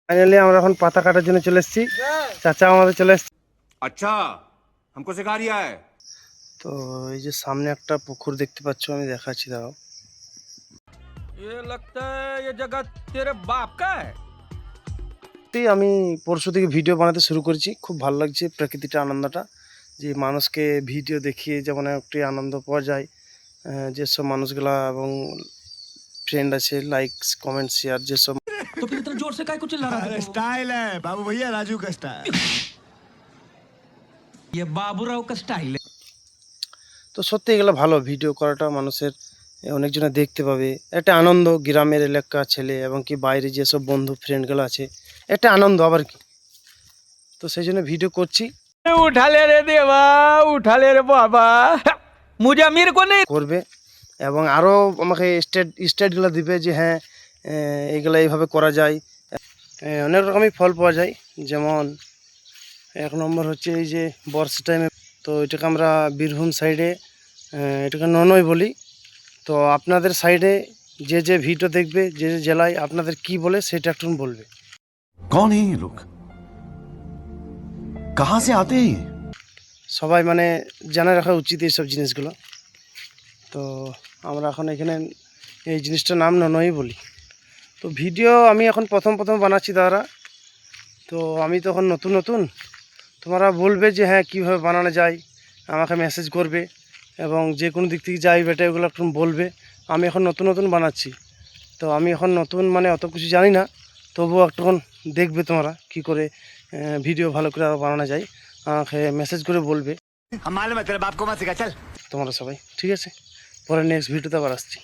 Finally আমরা এখন পাতা কাটার জন্য চলে এসেছি। চাচা আমাদের চলে এসেছে। अच्छा हमको सिखा रिया है। তো এই যে সামনে একটা পুকুর দেখতে পাচ্ছ, আমি দেখাচ্ছি দাও। ये लगता है ये जगह तेरे बाप का है। আমি পরশু থেকে ভিডিও বানাতে শুরু করেছি, খুব ভালো লাগছে প্রকৃতিটা, আনন্দটা, যে মানুষকে ভিডিও দেখিয়ে যেমন একটি আনন্দ পাওয়া যায়। যেসব মানুষগুলা এবং ফ্রেন্ড আছে, লাইকস কমেন্ট শেয়ার, যেসব तो फिर इतना जोर से काय को चिल्ला रहा था? स्टाइल है बाबू भैया, राजू का स्टाइल। ये बाबूराव का स्टाइल है। তো সত্যি এগুলো ভালো, ভিডিও করাটা মানুষের অনেকজনে দেখতে পাবে, একটা আনন্দ, গ্রামের এলাকা ছেলে এবং কি বাইরে যেসব বন্ধু ফ্রেন্ডগুলো আছে, একটা আনন্দ আবার কি। তো সেই জন্য ভিডিও করছি। उठा ले रे देवा, उठा ले रे बाबा, मुझे अमीर को नहीं। করবে এবং আরও আমাকে স্টেটগুলো দিবে যে হ্যাঁ এগুলো এইভাবে করা যায়। অনেক রকমই ফল পাওয়া যায়, যেমন এক নম্বর হচ্ছে এই যে বর্ষা টাইমে, তো এটাকে আমরা বীরভূম সাইডে এটাকে ননই বলি। তো আপনাদের সাইডে যে যে ভিডিও দেখবে, যে যে জেলায় আপনাদের কি বলে সেটা একটু বলবে। कौन है ये लोग, कहाँ से आते हैं? সবাই মানে জানা রাখা উচিত এইসব জিনিসগুলো। তো আমরা এখন এখানে এই জিনিসটার নাম ননই বলি। তো ভিডিও আমি এখন প্রথম বানাচ্ছি দাদা। তো আমি তখন নতুন তোমরা বলবে যে হ্যাঁ কীভাবে বানানো যায়, আমাকে মেসেজ করবে এবং যে কোনো দিক থেকে যাই বেটা এগুলো একটু বলবে। আমি এখন নতুন বানাচ্ছি, তো আমি এখন নতুন মানে অত কিছু জানি না, তবুও একটুক্ষণ দেখবে তোমরা কি করে ভিডিও ভালো করে আরও বানানো যায়, আমাকে মেসেজ করে বলবে। हम मालूम है तेरे बाप को मत सिखा, चल। তোমরা সবাই ঠিক আছে, পরে নেক্সট ভিডিওতে আবার আসছি।